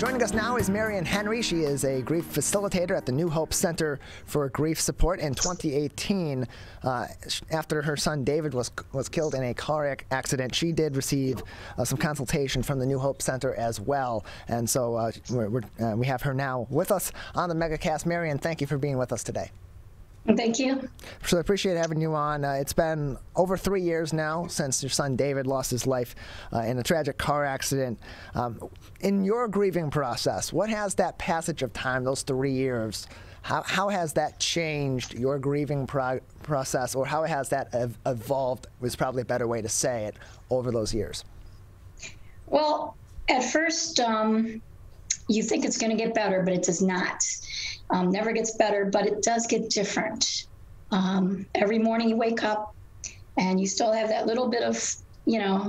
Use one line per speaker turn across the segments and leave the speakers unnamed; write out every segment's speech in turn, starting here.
Joining us now is Marian Henry. She is a grief facilitator at the New Hope Center for Grief Support. In 2018, after her son David was killed in a car accident, she did receive some consultation from the New Hope Center as well. And so we have her now with us on the MegaCast. Marian, thank you for being with us today.
Thank you.
So I appreciate having you on. It's been over 3 years now since your son David lost his life in a tragic car accident. In your grieving process, what has that passage of time, those 3 years, how has that changed your grieving process, or how has that evolved, was probably a better way to say it, over those years?
Well, at first, you think it's going to get better, but it does not. Never gets better, but it does get different. Every morning you wake up and you still have that little bit of,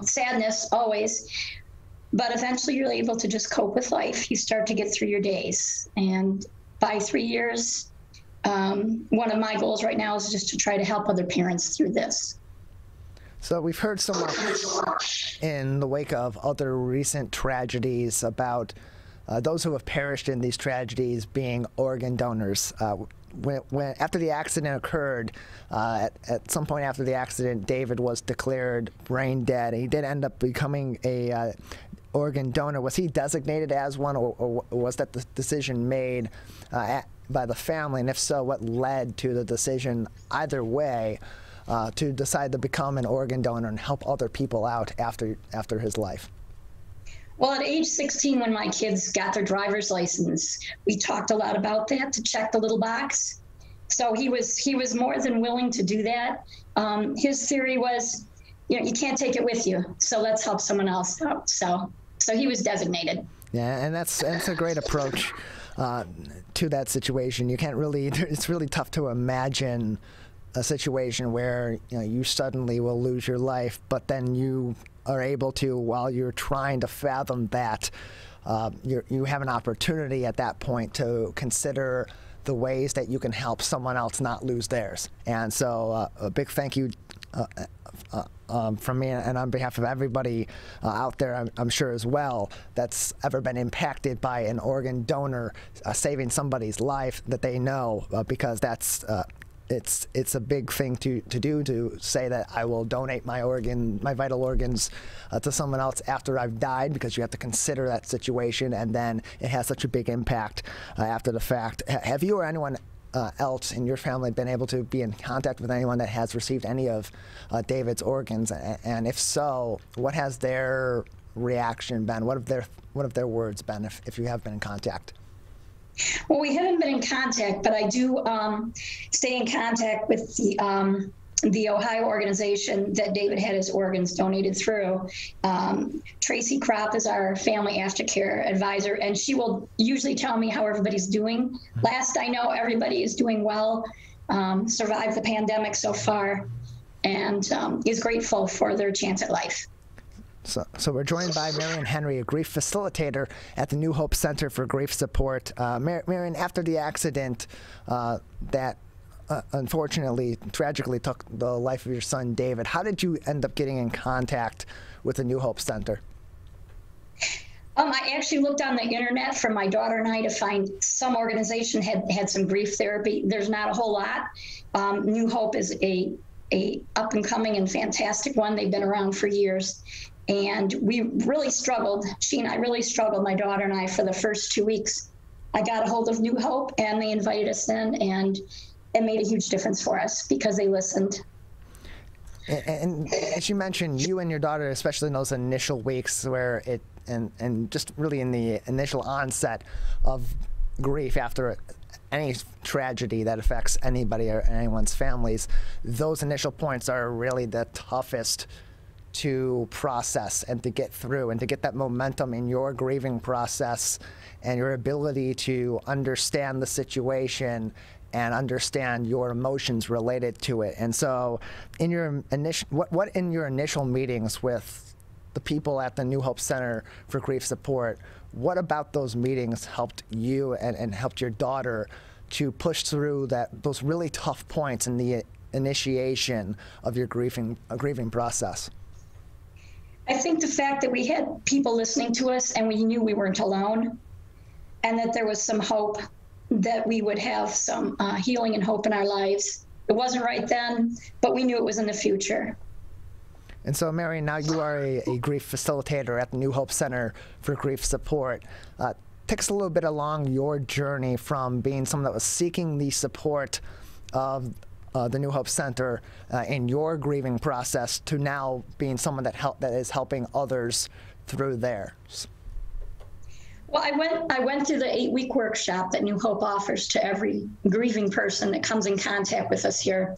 sadness always, but eventually you're able to just cope with life. You start to get through your days. And by 3 years, one of my goals right now is just to try to help other parents through this.
So we've heard so much in the wake of other recent tragedies about those who have perished in these tragedies being organ donors. After the accident occurred, at some point after the accident, David was declared brain dead. He did end up becoming a organ donor. Was he designated as one, or was that the decision made by the family? And if so, what led to the decision, either way, to decide to become an organ donor and help other people out after his life?
Well, at age 16, when my kids got their driver's license, we talked a lot about that, to check the little box. So he was more than willing to do that. His theory was, you can't take it with you, so let's help someone else out. So he was designated. Yeah,
and that's a great approach to that situation. You can't really, it's really tough to imagine a situation where you suddenly will lose your life, but then you are able to, while you're trying to fathom that, you have an opportunity at that point to consider the ways that you can help someone else not lose theirs. And so a big thank you from me and on behalf of everybody out there, I'm sure as well, that's ever been impacted by an organ donor saving somebody's life that they know, because that's it's a big thing to do, to say that I will donate my vital organs to someone else after I've died, because you have to consider that situation, and then it has such a big impact after the fact. Have you or anyone else in your family been able to be in contact with anyone that has received any of David's organs? And if so, what has their reaction been? What have their words been, if you have been in contact?
Well, we haven't been in contact, but I do stay in contact with the Ohio organization that David had his organs donated through. Tracy Kropp is our family aftercare advisor, and she will usually tell me how everybody's doing. Last I know, everybody is doing well, survived the pandemic so far, and is grateful for their chance at life.
So we're joined by Marian Henry, a grief facilitator at the New Hope Center for Grief Support. Marian, after the accident that unfortunately, tragically took the life of your son David, how did you end up getting in contact with the New Hope Center?
I actually looked on the internet for my daughter and I to find some organization had some grief therapy. There's not a whole lot. New Hope is a up and coming and fantastic one. They've been around for years. And we really struggled. She and I really struggled, my daughter and I, for the first 2 weeks. I got a hold of New Hope, and they invited us in, and it made a huge difference for us because they listened.
And as you mentioned, you and your daughter, especially in those initial weeks where and just really in the initial onset of grief after any tragedy that affects anybody or anyone's families, those initial points are really the toughest to process and to get through, and to get that momentum in your grieving process and your ability to understand the situation and understand your emotions related to it. And so in your what in your initial meetings with the people at the New Hope Center for Grief Support, what about those meetings helped you and helped your daughter to push through those really tough points in the initiation of your grieving process?
I think the fact that we had people listening to us and we knew we weren't alone, and that there was some hope that we would have some healing and hope in our lives. It wasn't right then, but we knew it was in the future.
And so, Marian, now you are a grief facilitator at the New Hope Center for Grief Support. Take us a little bit along your journey from being someone that was seeking the support of the New Hope Center in your grieving process to now being someone that is helping others through theirs.
Well, I went through the 8-week workshop that New Hope offers to every grieving person that comes in contact with us here.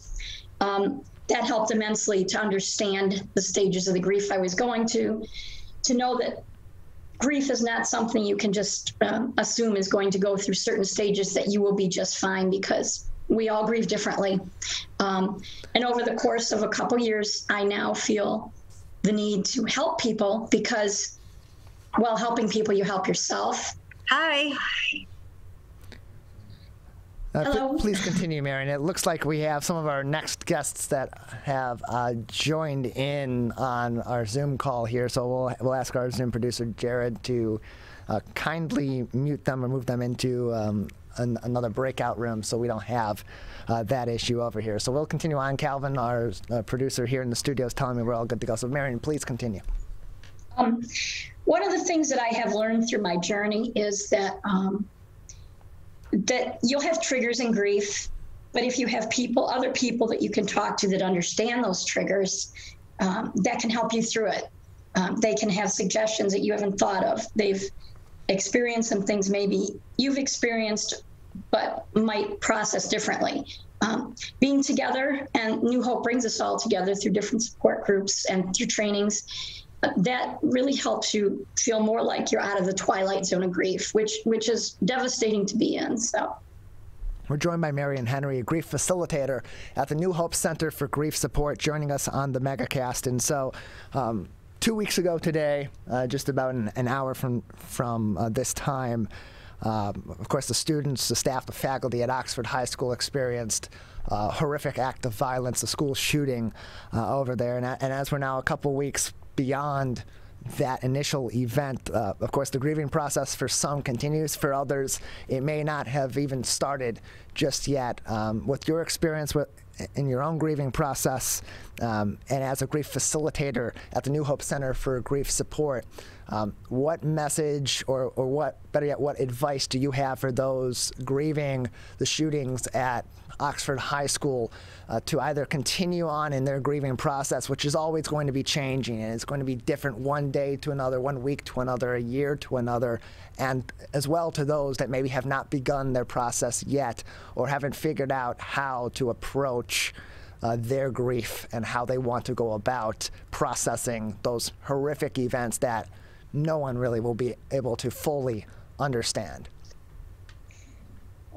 That helped immensely to understand the stages of the grief I was going to know that grief is not something you can just assume is going to go through certain stages that you will be just fine, because we all grieve differently. And over the course of a couple years, I now feel the need to help people because, well, helping people, you help yourself.
Hi.
Hello.
Please continue, Marian. It looks like we have some of our next guests that have joined in on our Zoom call here, so we'll ask our Zoom producer, Jared, to kindly mute them or move them into another breakout room so we don't have that issue over here. So we'll continue on. Calvin, our producer here in the studio, is telling me we're all good to go. So, Marian, please continue.
One of the things that I have learned through my journey is that that you'll have triggers in grief, but if you have other people that you can talk to that understand those triggers, that can help you through it. They can have suggestions that you haven't thought of. They've experienced some things maybe you've experienced, but might process differently. Being together, and New Hope brings us all together through different support groups and through trainings, that really helps you feel more like you're out of the twilight zone of grief, which is devastating to be in. So,
we're joined by Marian Henry, a grief facilitator at the New Hope Center for Grief Support, joining us on the MegaCast. And so, 2 weeks ago today, just about an hour from this time, of course, the students, the staff, the faculty at Oxford High School experienced a horrific act of violence, a school shooting over there. And as we're now a couple weeks beyond that initial event, of course, the grieving process for some continues. For others, it may not have even started just yet. With your experience in your own grieving process, and as a grief facilitator at the New Hope Center for Grief Support, what message or what, better yet, what advice do you have for those grieving the shootings at Oxford High School to either continue on in their grieving process, which is always going to be changing, and it's going to be different one day to another, 1 week to another, a year to another, and as well to those that maybe have not begun their process yet or haven't figured out how to approach their grief and how they want to go about processing those horrific events that no one really will be able to fully understand?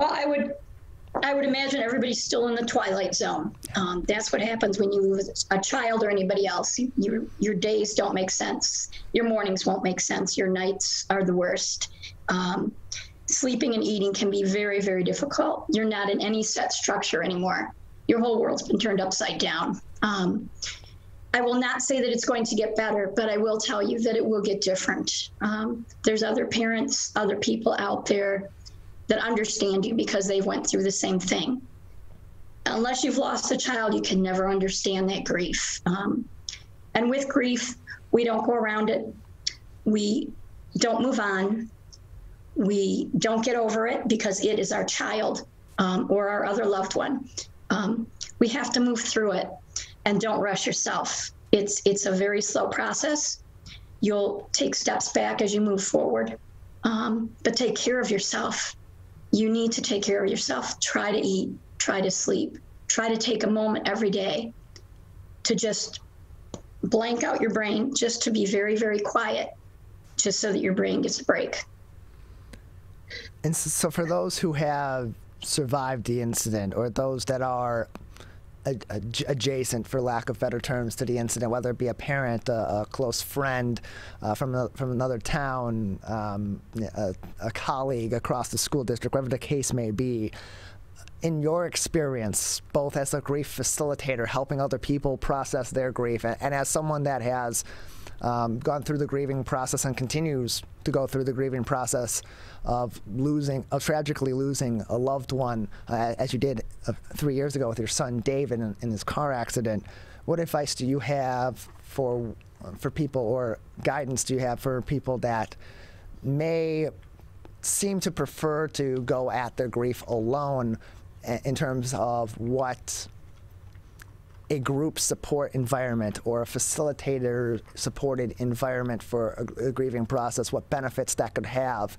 well, I would imagine everybody's still in the twilight zone. That's what happens when you lose a child or anybody else. Your days don't make sense. Your mornings won't make sense. Your nights are the worst. Sleeping and eating can be very, very difficult. You're not in any set structure anymore. Your whole world's been turned upside down. I will not say that it's going to get better, but I will tell you that it will get different. There's other parents, other people out there that understand you because they went through the same thing. Unless you've lost a child, you can never understand that grief. And with grief, we don't go around it. We don't move on. We don't get over it because it is our child or our other loved one. We have to move through it, and don't rush yourself. It's a very slow process. You'll take steps back as you move forward, but take care of yourself. You need to take care of yourself. Try to eat, try to sleep, try to take a moment every day to just blank out your brain, just to be very, very quiet, just so that your brain gets a break.
And so for those who have survived the incident, or those that are adjacent, for lack of better terms, to the incident, whether it be a parent, a close friend from another town, a colleague across the school district, whatever the case may be, in your experience, both as a grief facilitator, helping other people process their grief, and as someone that has gone through the grieving process and continues to go through the grieving process of tragically losing a loved one, as you did 3 years ago with your son David in his car accident, what advice do you have for people, or guidance do you have for people that may seem to prefer to go at their grief alone, in terms of what a group support environment or a facilitator supported environment for a grieving process, what benefits that could have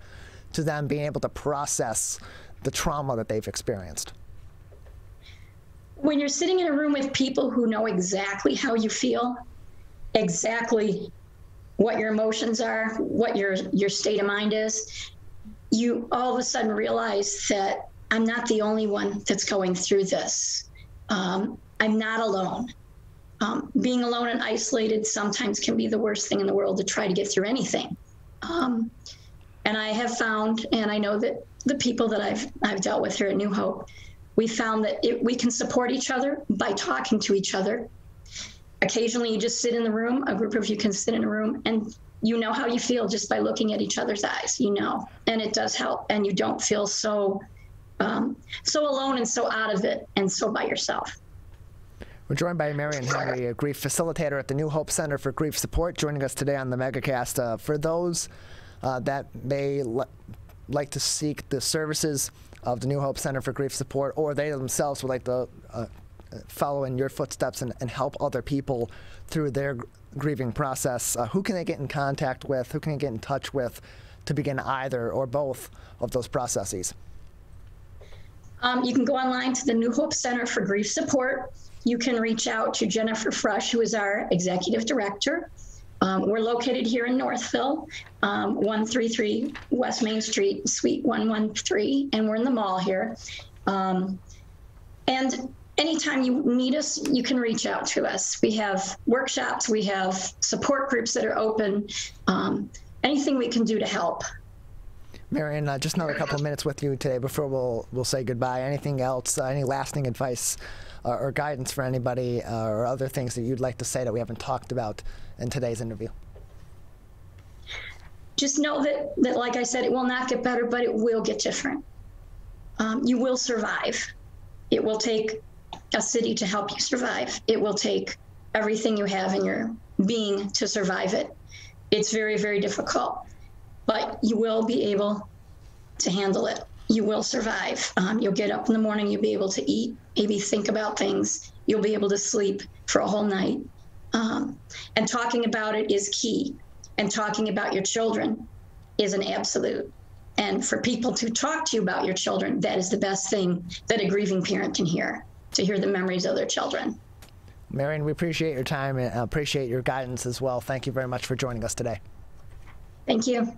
to them being able to process the trauma that they've experienced?
When you're sitting in a room with people who know exactly how you feel, exactly what your emotions are, what your state of mind is, you all of a sudden realize that I'm not the only one that's going through this. I'm not alone. Being alone and isolated sometimes can be the worst thing in the world to try to get through anything. And I have found, and I know that the people that I've dealt with here at New Hope, we found that we can support each other by talking to each other. Occasionally you just sit in the room, a group of you can sit in a room, and you know how you feel just by looking at each other's eyes, and it does help, and you don't feel so alone and so out of it and so by yourself.
We're joined by Marian Henry, a grief facilitator at the New Hope Center for Grief Support, joining us today on the MegaCast. For those that may like to seek the services of the New Hope Center for Grief Support, or they themselves would like to follow in your footsteps and help other people through their grieving process, who can they get in contact with? Who can they get in touch with to begin either or both of those processes?
You can go online to the New Hope Center for Grief Support. You can reach out to Jennifer Fresh, who is our executive director. We're located here in Northville, 133 West Main Street, Suite 113, and we're in the mall here. And anytime you need us, you can reach out to us. We have workshops, we have support groups that are open, anything we can do to help.
Marian, just another couple of minutes with you today before we'll say goodbye. Anything else, any lasting advice or guidance for anybody, or other things that you'd like to say that we haven't talked about in today's interview?
Just know that like I said, it will not get better, but it will get different. You will survive. It will take a city to help you survive. It will take everything you have in your being to survive it. It's very, very difficult, but you will be able to handle it. You will survive. You'll get up in the morning, you'll be able to eat, maybe think about things. You'll be able to sleep for a whole night. And talking about it is key. And talking about your children is an absolute. And for people to talk to you about your children, that is the best thing that a grieving parent can hear, to hear the memories of their children.
Marian, we appreciate your time and appreciate your guidance as well. Thank you very much for joining us today.
Thank you.